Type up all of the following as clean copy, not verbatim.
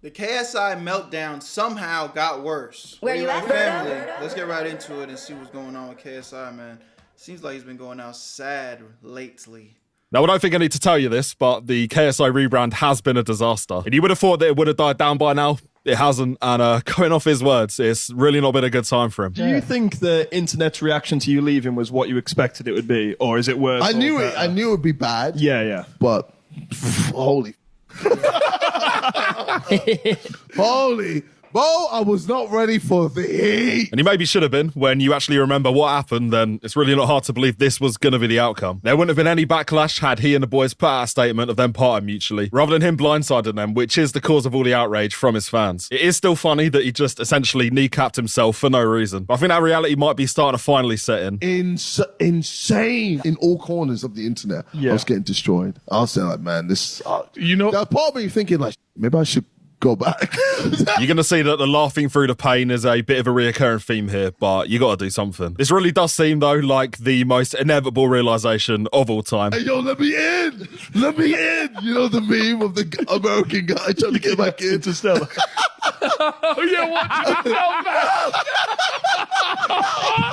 The KSI meltdown somehow got worse. Where you at, family? Berto? Let's get right into it and see what's going on with KSI, man. Seems like he's been going out sad lately. Now, I don't think I need to tell you this, but the KSI rebrand has been a disaster. And you would have thought that it would have died down by now. It hasn't, and going off his words, it's really not been a good time for him. Do you think the internet's reaction to you leaving was what you expected it would be, or is it worse? I knew it would be bad. Yeah. But holy, holy, Bo, I was not ready for the heat. And you maybe should have been. When you actually remember what happened, then it's really not hard to believe this was going to be the outcome. There wouldn't have been any backlash had he and the boys put out a statement of them parting mutually, rather than him blindsiding them, which is the cause of all the outrage from his fans. It is still funny that he just essentially kneecapped himself for no reason. But I think that reality might be starting to finally set in. Insane in all corners of the internet. Yeah. I was getting destroyed. I was like, man, this. You know, There's part of me thinking like, maybe I should go back. You're going to see that the laughing through the pain is a bit of a reoccurring theme here, but you got to do something. This really does seem, though, like the most inevitable realization of all time. Hey, yo, let me in! Let me in! You know the meme of the American guy trying to get back in? Interstellar. oh yeah, watch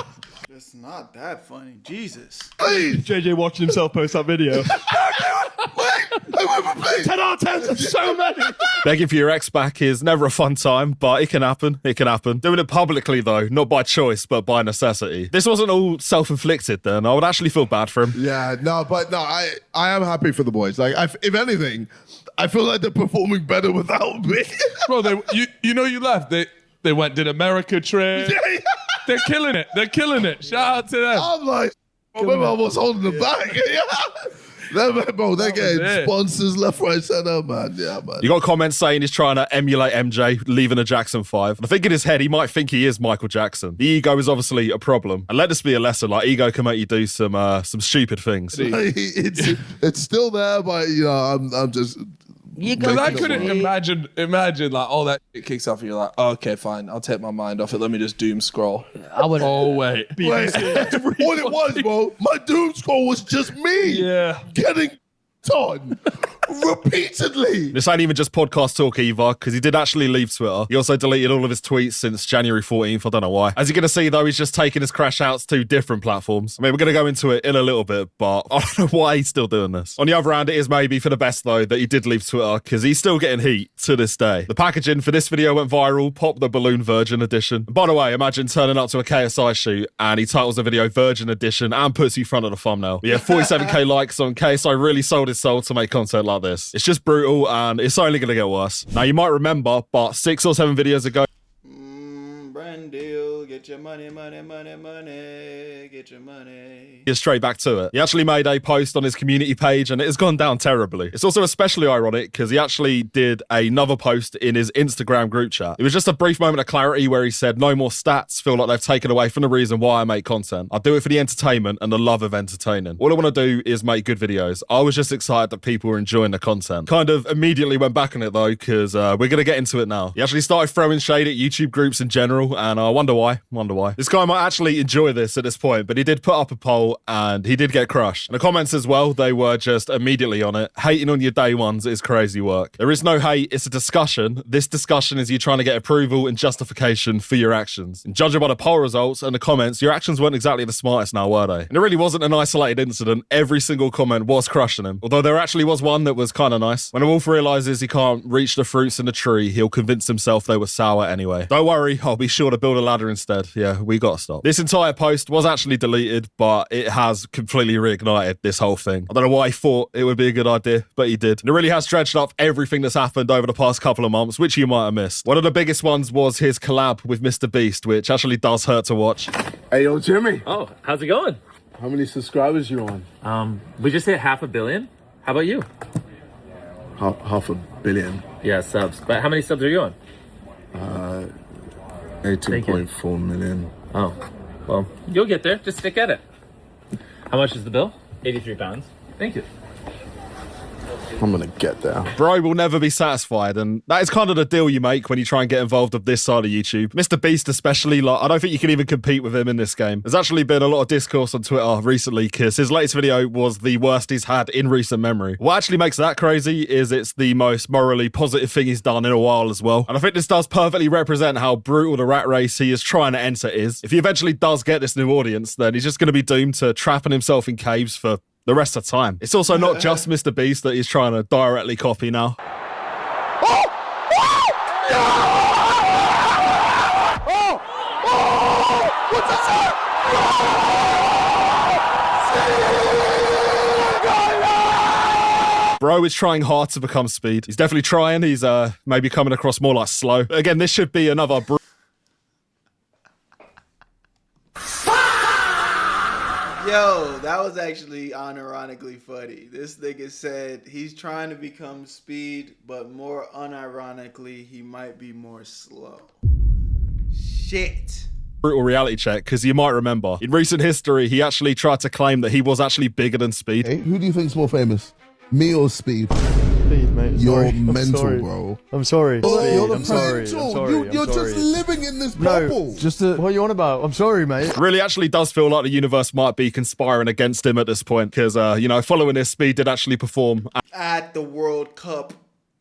it. It's not that funny. Jesus. Please! JJ watching himself post that video. Please! 10 out of 10, so many. Begging for your ex back is never a fun time, but it can happen. It can happen. Doing it publicly, though, not by choice, but by necessity. This wasn't all self-inflicted, then. I would actually feel bad for him. Yeah, I am happy for the boys. Like, if anything, I feel like they're performing better without me. Bro, you know you left. They went, did America trip. They're killing it. They're killing it. Shout out to them. I'm like, maybe I was holding them back. They're getting sponsors left, right, center, man. Yeah, man. You got comments saying he's trying to emulate MJ, leaving a Jackson 5. And I think in his head, he might think he is Michael Jackson. The ego is obviously a problem. And let this be a lesson. Like, ego can make you do some stupid things. It's still there, but, you know, I'm just... Because I couldn't imagine like all that shit kicks off and you're like, oh, okay, fine, I'll take my mind off it. Let me just doom scroll. I would. Oh wait. What it was, bro, my doom scroll was just me getting done repeatedly. This ain't even just podcast talk either, because he did actually leave Twitter. He also deleted all of his tweets since January 14th. I don't know why. As you're going to see, though, he's just taking his crash outs to different platforms. I mean, we're going to go into it in a little bit, but I don't know why he's still doing this. On the other hand, it is maybe for the best, though, that he did leave Twitter, because he's still getting heat to this day. The packaging for this video went viral. Pop the Balloon Virgin Edition. And by the way, imagine turning up to a KSI shoot and he titles the video Virgin Edition and puts you in front of the thumbnail. But yeah, 47k likes on KSI really sold his soul to make content like this. It's just brutal and it's only going to get worse. Now, you might remember, but 6 or 7 videos ago, Brand deal, get your money, get your money. Get straight back to it. He actually made a post on his community page and it has gone down terribly. It's also especially ironic because he actually did another post in his Instagram group chat. It was just a brief moment of clarity where he said, no more stats feel like they've taken away from the reason why I make content. I do it for the entertainment and the love of entertaining. All I want to do is make good videos. I was just excited that people were enjoying the content. Kind of immediately went back on it though, because we're going to get into it now. He actually started throwing shade at YouTube groups in general, and I wonder why. This guy might actually enjoy this at this point, but he did put up a poll and he did get crushed. And the comments as well, they were just immediately on it. Hating on your day ones is crazy work. There is no hate, it's a discussion. This discussion is you trying to get approval and justification for your actions. And judging by the poll results and the comments, your actions weren't exactly the smartest now, were they? And it really wasn't an isolated incident. Every single comment was crushing him. Although there actually was one that was kind of nice. When a wolf realizes he can't reach the fruits in the tree, he'll convince himself they were sour anyway. Don't worry, I'll be sure to build a ladder instead. Yeah, we gotta stop. This entire post was actually deleted, but it has completely reignited this whole thing. I don't know why he thought it would be a good idea, but he did. And it really has dredged up everything that's happened over the past couple of months, which you might have missed. One of the biggest ones was his collab with Mr. Beast, which actually does hurt to watch. Hey, yo, Jimmy. Oh, how's it going? How many subscribers you on? We just hit 500 million. How about you? Half a billion. Yeah, subs. But how many subs are you on? 18.4 million. Oh, well, you'll get there. Just stick at it. How much is the bill? 83 pounds. Thank you. I'm gonna get there. Bro will never be satisfied, and that is kind of the deal you make when you try and get involved with this side of YouTube. Mr. Beast especially, like, I don't think you can even compete with him in this game. There's actually been a lot of discourse on Twitter recently because his latest video was the worst he's had in recent memory. What actually makes that crazy is it's the most morally positive thing he's done in a while as well. And I think this does perfectly represent how brutal the rat race he is trying to enter is. If he eventually does get this new audience, then he's just going to be doomed to trapping himself in caves for the rest of the time. It's also not just Mr. Beast that he's trying to directly copy now. Bro is trying hard to become Speed. He's definitely trying. He's maybe coming across more like slow. But again, this should be another Yo, that was actually unironically funny. This nigga said he's trying to become Speed, but more unironically, he might be more slow. Shit. brutal reality check, because you might remember, in recent history, he actually tried to claim that he was actually bigger than Speed. Hey, who do you think's more famous? Me or Speed? Speed, mate. You're mental, bro. I'm sorry. You're I'm sorry. You're just living in this bubble. What are you on about? I'm sorry, mate. It really actually does feel like the universe might be conspiring against him at this point, because, you know, following this, Speed did actually perform at the World Cup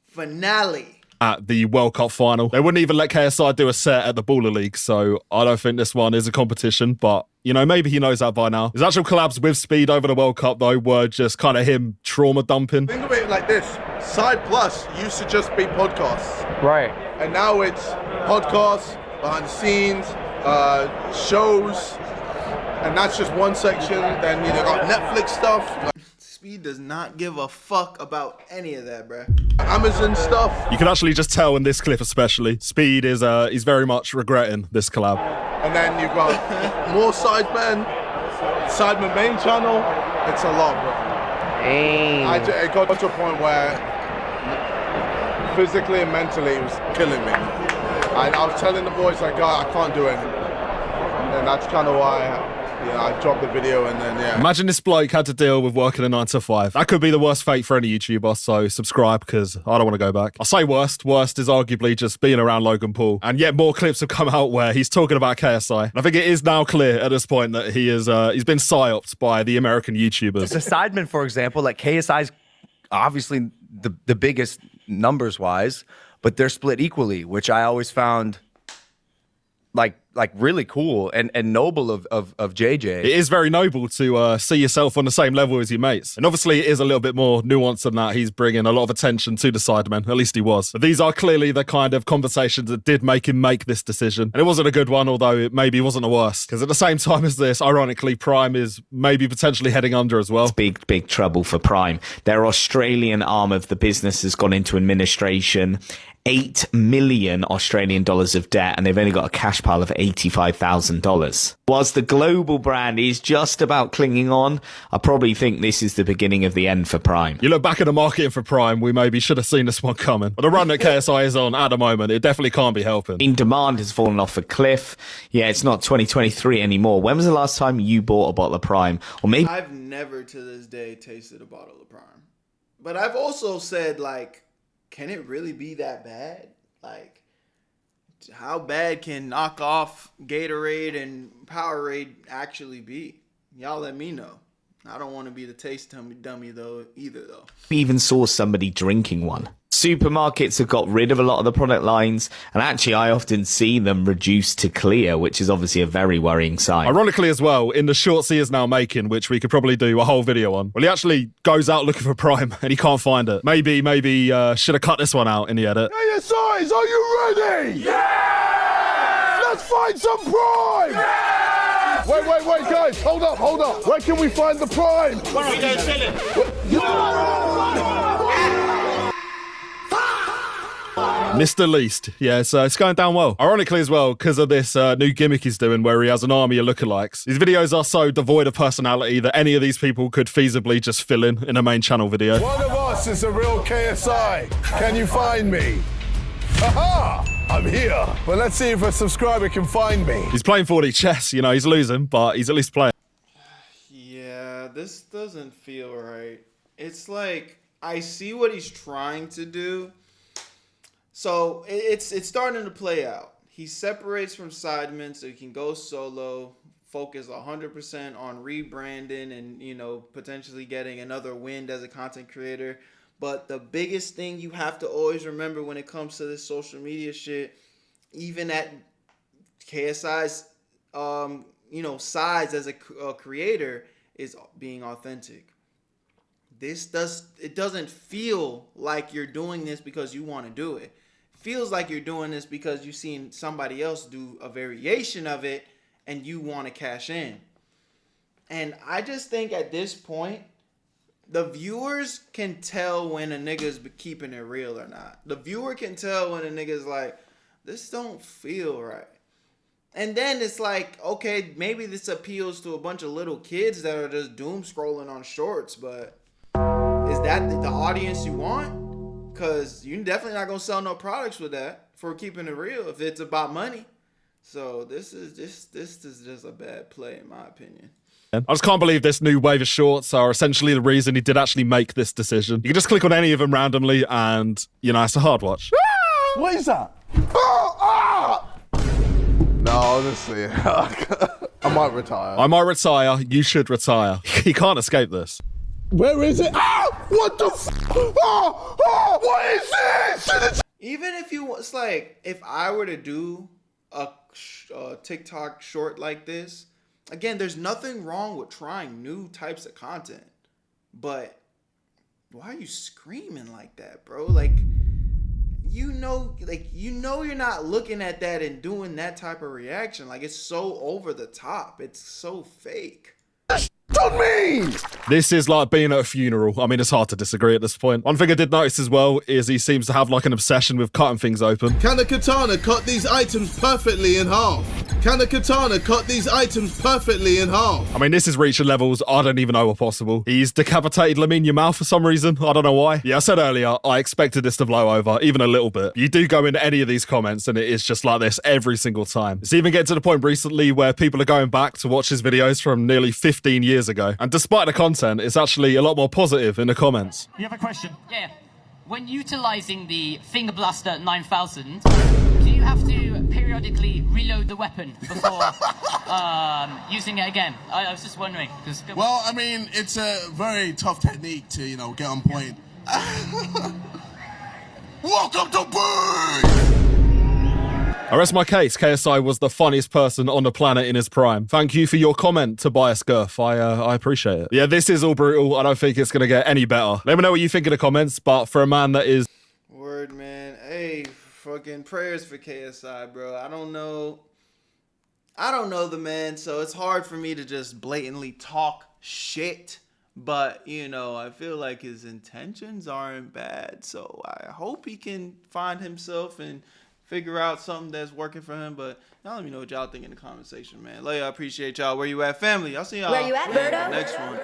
finale. At the World Cup final. They wouldn't even let KSI do a set at the Baller League, so I don't think this one is a competition, but, you know, maybe he knows that by now. His actual collabs with Speed over the World Cup, though, were just kind of him trauma dumping. Think of it like this. Side Plus used to just be podcasts. Right. And now it's podcasts, behind the scenes, shows, and that's just one section. Then you got Netflix stuff. Speed does not give a fuck about any of that, bruh. Amazon stuff. You can actually just tell in this clip especially, Speed is he's very much regretting this collab. And then you've got more Sidemen main channel. It's a lot, bro. It got to a point where physically and mentally it was killing me. And I was telling the boys, like, I can't do anything. And that's kind of why I dropped the video and then, yeah. Imagine this bloke had to deal with working a 9 to 5. That could be the worst fate for any YouTuber, so subscribe because I don't want to go back. I say worst. Worst is arguably just being around Logan Paul. And yet more clips have come out where he's talking about KSI. And I think it is now clear at this point that he is he's been psyoped by the American YouTubers. The Sidemen, for example, like KSI's obviously the biggest numbers-wise, but they're split equally, which I always found like really cool and noble of JJ. It is very noble to see yourself on the same level as your mates. And obviously it is a little bit more nuanced than that. He's bringing a lot of attention to the Sidemen, at least he was. But these are clearly the kind of conversations that did make him make this decision. And it wasn't a good one, although it maybe wasn't the worst. Because at the same time as this, ironically, Prime is maybe potentially heading under as well. It's big trouble for Prime. Their Australian arm of the business has gone into administration. 8 million Australian dollars of debt, and they've only got a cash pile of $85,000. Whilst the global brand is just about clinging on, I probably think this is the beginning of the end for Prime. You look back at the marketing for Prime, we maybe should have seen this one coming. But the run that KSI is on at the moment, it definitely can't be helping. Demand has fallen off a cliff. Yeah, it's not 2023 anymore. When was the last time you bought a bottle of Prime? Or maybe I've never to this day tasted a bottle of Prime. But I've also said, like, can it really be that bad? Like, how bad can knockoff Gatorade and Powerade actually be? Y'all let me know. I don't want to be the taste dummy though either though. we even saw somebody drinking one. Supermarkets have got rid of a lot of the product lines, and actually I often see them reduced to clear, which is obviously a very worrying sign. Ironically as well, in the shorts he is now making, which we could probably do a whole video on, well, he actually goes out looking for Prime and he can't find it. Maybe should have cut this one out in the edit. KSIs, are you ready? Yeah! Let's find some Prime! Yeah! Wait, guys, hold up. Where can we find the Prime? Where are we going to Mr. Least. Yeah, so it's going down well. Ironically as well, because of this new gimmick he's doing where he has an army of lookalikes. His videos are so devoid of personality that any of these people could feasibly just fill in a main channel video. One of us is a real KSI. Can you find me? Aha! I'm here. Well, let's see if a subscriber can find me. He's playing 4D chess, you know, he's losing, but he's at least playing. Yeah, this doesn't feel right. It's like, I see what he's trying to do. So it's starting to play out. He separates from Sidemen so he can go solo, focus 100% on rebranding and, you know, potentially getting another win as a content creator. But the biggest thing you have to always remember when it comes to this social media shit, even at KSI's, you know, size as a creator, is being authentic. It doesn't feel like you're doing this because you want to do it. Feels like you're doing this because you've seen somebody else do a variation of it and you want to cash in. And I just think at this point, the viewers can tell when a nigga's keeping it real or not. The viewer can tell when a nigga's like, this don't feel right. And then it's like, okay, maybe this appeals to a bunch of little kids that are just doom scrolling on shorts, but is that the audience you want? Because you're definitely not going to sell no products with that for keeping it real if it's about money. So this is just a bad play in my opinion. I just can't believe this new wave of shorts are essentially the reason he did actually make this decision. You can just click on any of them randomly and, you know, it's a hard watch. What is that? No, honestly, I might retire. I might retire. You should retire. You can't escape this. Where is it? What the what is this? Even if it's like, if I were to do a TikTok short like this, again, there's nothing wrong with trying new types of content, but why are you screaming like that, bro? Like, you know you're not looking at that and doing that type of reaction. Like, it's so over the top. It's so fake. On me! This is like being at a funeral. I mean, it's hard to disagree at this point. One thing I did notice as well is he seems to have like an obsession with cutting things open. Can a katana cut these items perfectly in half? Can a katana cut these items perfectly in half? I mean, this is reaching levels I don't even know are possible. He's decapitated Lamine Yamal for some reason. I don't know why. Yeah, I said earlier, I expected this to blow over, even a little bit. You do go into any of these comments and it is just like this every single time. It's even getting to the point recently where people are going back to watch his videos from nearly 15 years ago. And despite the content, it's actually a lot more positive in the comments. You have a question? Yeah. When utilizing the Finger Blaster 9000, do you have to periodically reload the weapon before using it again? I was just wondering. Well, I mean, it's a very tough technique to, you know, get on point. Welcome to Bird! I rest my case. KSI was the funniest person on the planet in his prime. Thank you for your comment, Tobias Gurf. I appreciate it. Yeah, this is all brutal. I don't think it's going to get any better. Let me know what you think in the comments, but for a man that is... Word, man. Hey, fucking prayers for KSI, bro. I don't know the man, so it's hard for me to just blatantly talk shit. But, you know, I feel like his intentions aren't bad, so I hope he can find himself and figure out something that's working for him. But y'all let me know what y'all think in the comment section, man. Love y'all. Appreciate y'all. Where you at, family? I'll see y'all Where you at, Berto? next one.